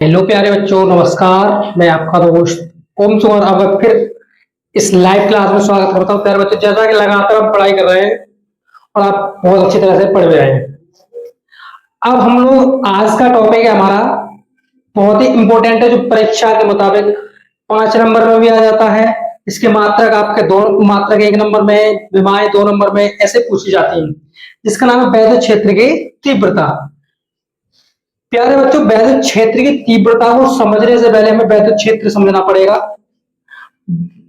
Hello प्यारे बच्चों, नमस्कार। मैं आपका दोस्त ओम सुमन अब फिर इस लाइव क्लास में स्वागत करता हूँ। प्यारे बच्चों, जैसा कि लगातार हम पढ़ाई कर रहे हैं और आप बहुत अच्छी तरह से पढ़ भी रहे हैं। अब हम लोग आज का टॉपिक है हमारा बहुत ही इंपॉर्टेंट है, जो परीक्षा के मुताबिक 5 नंबर में भी आ जाता है। इसके मात्रक आपके दो मात्रक 1 नंबर में, विमाएं 2 नंबर में ऐसे पूछी जाती हैं, जिसका नाम है वैद्युत क्षेत्र की तीव्रता। प्यारे बच्चों, वैद्युत क्षेत्र की तीव्रता को समझने से पहले हमें वैद्युत क्षेत्र समझना पड़ेगा।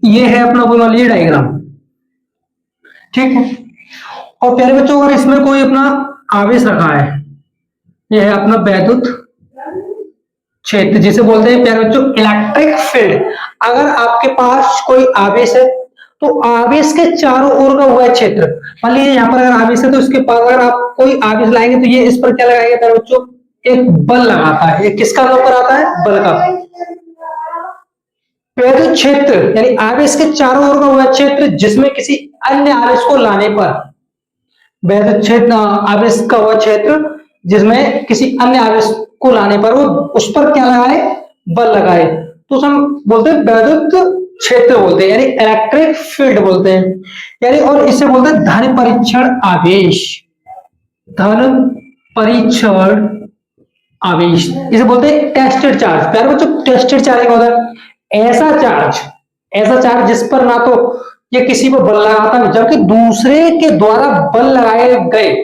ये है अपना कोई मान लीजिए डायग्राम, ठीक है। और प्यारे बच्चों, अगर इसमें कोई अपना आवेश रखा है, यह है अपना वैद्युत क्षेत्र, जिसे बोलते हैं प्यारे बच्चों इलेक्ट्रिक फील्ड। अगर आपके पास कोई आवेश है तो आवेश के चारों ओर का हुआ क्षेत्र, मान लीजिए यहाँ पर अगर आवेश है तो इसके पास अगर आप कोई आवेश लाएंगे तो ये इस पर क्या लगाएगा प्यारे बच्चों, एक बल लगाता है। ये किसका ऊपर आता है? बल का। वैद्युत क्षेत्र यानी आवेश के चारों ओर का वह क्षेत्र जिसमें किसी अन्य आवेश को लाने पर, वैद्युत क्षेत्र आवेश का वह क्षेत्र जिसमें किसी अन्य आवेश को लाने पर वो उस पर क्या लगाए? बल लगाए, तो हम बोलते हैं वैद्युत क्षेत्र बोलते हैं, यानी इलेक्ट्रिक फील्ड बोलते हैं। यानी और इसे बोलते हैं धन परीक्षण आवेश। धन परीक्षण आवेश इसे बोलते हैं टेस्टेड चार्ज। प्यारे बच्चों, टेस्टेड चार्ज क्या होता है? ऐसा चार्ज जिस पर ना तो ये किसी पर बल लगाता है, जबकि दूसरे के द्वारा बल लगाए गए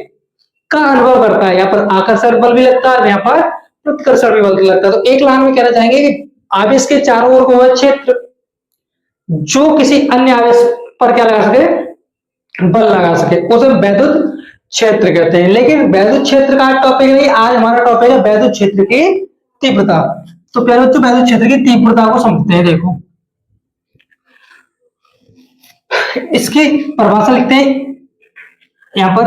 का अनुभव करता है। यहाँ पर आकर्षण बल भी लगता है, यहाँ पर प्रतिकर्षण भी बल लगता है। तो एक लाइन में कहना चाहेंगे कि आवेश के चारों ओर का वह क्षेत्र जो किसी अन्य आवेश पर क्या लगा सके? बल लगा सके, उसे वैद्युत क्षेत्र कहते हैं। लेकिन वैद्युत क्षेत्र का टॉपिक नहीं, आज हमारा टॉपिक है वैद्युत क्षेत्र की तीव्रता। तो प्यारे बच्चों, वैद्युत क्षेत्र की तीव्रता को समझते हैं। देखो, इसकी परिभाषा लिखते हैं यहां पर।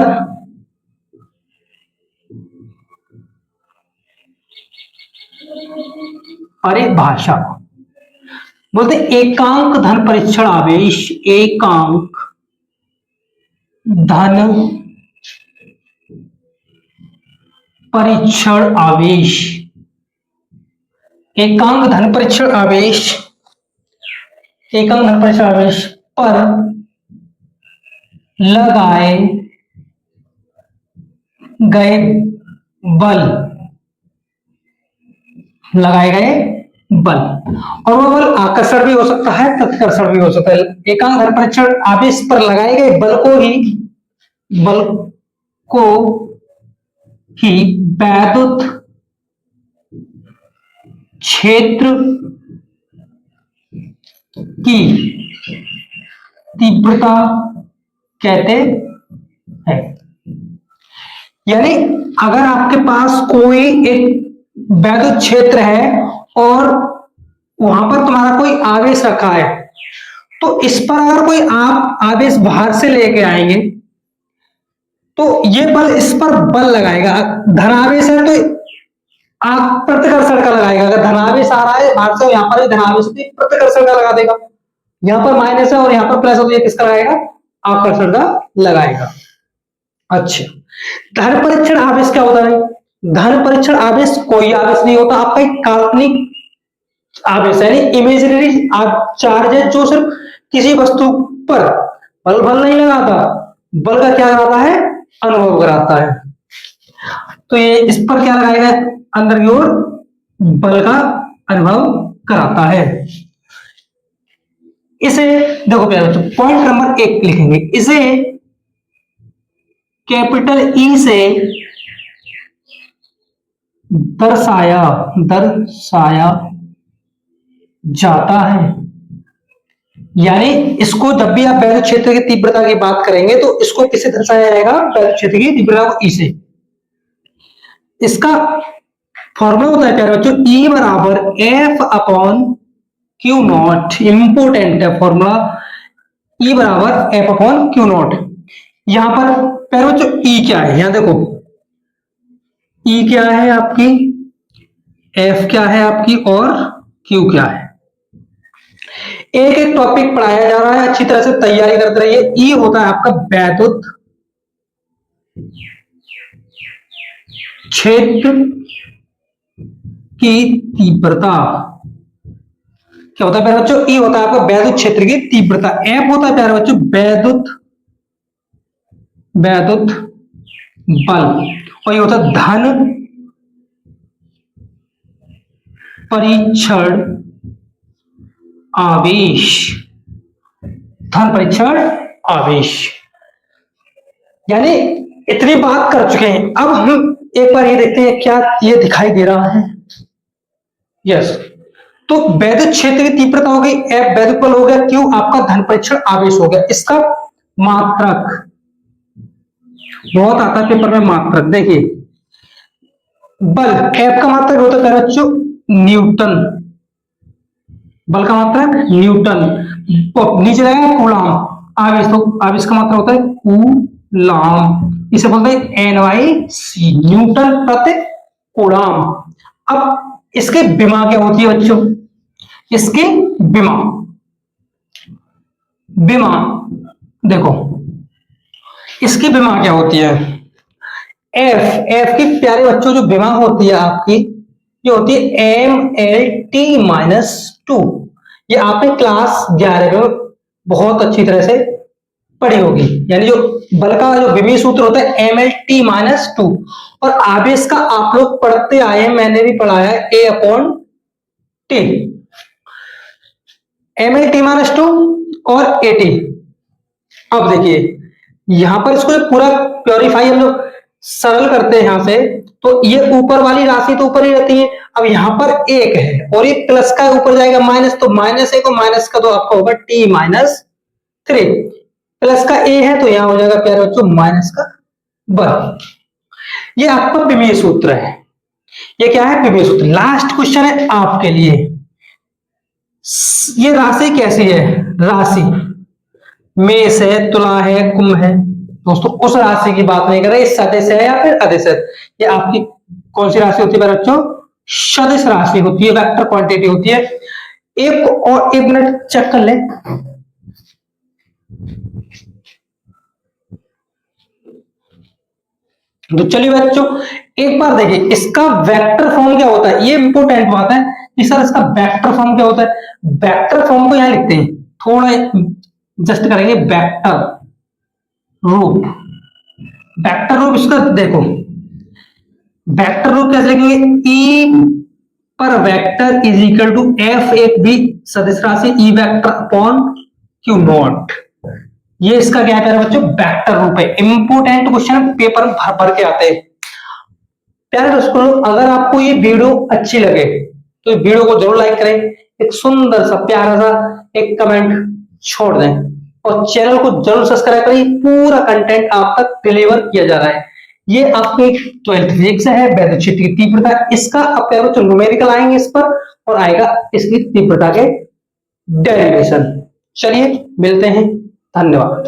परिभाषा बोलते एकांक धन परीक्षण आवेश। एकांक धन परीक्षण आवेश। एकांक धन परीक्षण आवेश, एकांक धन परीक्षण आवेश पर लगाए गए बल, लगाए गए बल, और वो बल आकर्षण भी हो सकता है, प्रतिकर्षण भी हो सकता है। एकांक धन परीक्षण आवेश पर लगाए गए बल को ही वैद्युत क्षेत्र की तीव्रता कहते हैं। यानी अगर आपके पास कोई एक वैद्युत क्षेत्र है और वहां पर तुम्हारा कोई आवेश रखा है, तो इस पर अगर कोई आप आवेश बाहर से लेके आएंगे तो ये बल इस पर बल लगाएगा। धनावेश है तो आप प्रतिकर्षण का लगाएगा। अगर धनावेश आ रहा है बाहर से, यहां पर धनावेश प्रतिकर्षण का लगा देगा। यहां पर माइनस है और यहां पर प्लस है, तो ये किसका लगाएगा? आकर्षण का लगाएगा। अच्छा, धन परीक्षण आवेश क्या होता है? धन परीक्षण आवेश कोई आवेश नहीं होता, आपका एक काल्पनिक आवेश है, यानी इमेजिनरी चार्ज है, जो सिर्फ किसी वस्तु पर बल नहीं लगाता, बल का क्या कराता है? अनुभव कराता है। तो ये इस पर क्या लगाएगा? अंदर की ओर बल का अनुभव कराता है। इसे देखो प्यारे बच्चों, पॉइंट नंबर 1 लिखेंगे। इसे कैपिटल ई से दर्शाया जाता है। यानी इसको जब भी आप वैद्युत क्षेत्र की तीव्रता की बात करेंगे तो इसको किससे दर्शाया जाएगा? वैद्युत क्षेत्र की तीव्रता को ई से। इसका फॉर्मूला होता है प्यारे बच्चों, ई बराबर F upon Q not. Important है फॉर्मूला, ई बराबर एफ अपॉन क्यू नॉट। यहां पर प्यारे बच्चों ई क्या है? यहां देखो, ई क्या है आपकी, एफ क्या है आपकी, और क्यू क्या है। एक एक टॉपिक पढ़ाया जा रहा है, अच्छी तरह से तैयारी करते रहिए। ई होता है आपका वैद्युत क्षेत्र की तीव्रता क्या होता है प्यारे बच्चों? ई होता है आपका वैद्युत क्षेत्र की तीव्रता। एफ होता है प्यारे बच्चों वैद्युत बल, और ये होता है धन परीक्षण आवेश। धन परीक्षण आवेश, यानी इतनी बात कर चुके हैं। अब हम एक बार ये देखते हैं क्या ये दिखाई दे रहा है। यस, तो वैद्युत क्षेत्र की तीव्रता हो गई, एफ वैद्युत बल हो गया, क्यू आपका धन परीक्षण आवेश हो गया। इसका मात्रक बहुत आता है पेपर में, मात्रक देखिए, बल एफ का मात्रक होता है बच्चों न्यूटन, बल का मात्रक न्यूटन, नीचे लगाएंगे कूलाम, आवेश तो आवेश का मात्रक होता है कूलाम, इसे बोलते हैं NYC, न्यूटन प्रति कूलाम। अब इसके विमा क्या होती है बच्चों? इसके विमा देखो, इसकी विमा क्या होती है? एफ की प्यारे बच्चों जो विमा होती है आपकी, ये होती है MLT-2। ये आपने क्लास 11 में बहुत अच्छी तरह से पढ़ी होगी। यानी जो बल का जो विमीय सूत्र होता है MLT-2, और आवेश का आप लोग पढ़ते आए हैं, मैंने भी पढ़ा है A/T, MLT-2 और AT। अब देखिए यहां पर इसको पूरा प्योरीफाई हम लोग सरल करते हैं यहां से, तो ये ऊपर वाली राशि तो ऊपर ही रहती है। अब यहां पर एक है और ये प्लस का ऊपर जाएगा माइनस, तो -1 और माइनस का तो आपका होगा T-3, प्लस का ए है तो यहां हो जाएगा प्यारे बच्चों माइनस का बल। ये आपका विमीय सूत्र है। ये क्या है? विमीय सूत्र। लास्ट क्वेश्चन है आपके लिए, ये राशि कैसी है? राशि मेष है, तुला है, कुंभ है। दोस्तों उस राशि की बात नहीं कर रहे, सदिश है या फिर अदिश है। ये आपकी कौन सी राशि होती है बच्चों? सदिश राशि होती है, वेक्टर क्वांटिटी होती है। एक मिनट चेक कर ले। तो चलिए बच्चों एक बार देखिए इसका वेक्टर फॉर्म क्या होता है। ये इंपोर्टेंट बात है कि सर इसका वेक्टर फॉर्म क्या होता है। वेक्टर फॉर्म को यहां लिखते हैं, थोड़ा जस्ट करेंगे वेक्टर रूप। वेक्टर रूप इसका देखो, वेक्टर रूप कैसे लिखेंगे? ई पर vector is equal to F, एक भी सदिश राशि E vector upon Q naught. ये इसका क्या है बच्चों? वेक्टर रूप है। इंपोर्टेंट क्वेश्चन पेपर में भर भर के आते हैं। प्यारे दोस्तों अगर आपको ये वीडियो अच्छी लगे तो वीडियो को जरूर लाइक करें, एक सुंदर सा प्यारा सा एक कमेंट छोड़ दें, और चैनल को जरूर सब्सक्राइब करें। पूरा कंटेंट आप तक डिलीवर किया जा रहा है। ये आपकी 12th फिजिक्स है, वैद्युत क्षेत्र की तीव्रता। इसका अब प्यारे बच्चों न्यूमेरिकल आएंगे इस पर, और आएगा इसकी तीव्रता के डेरिवेशन। चलिए मिलते हैं, धन्यवाद।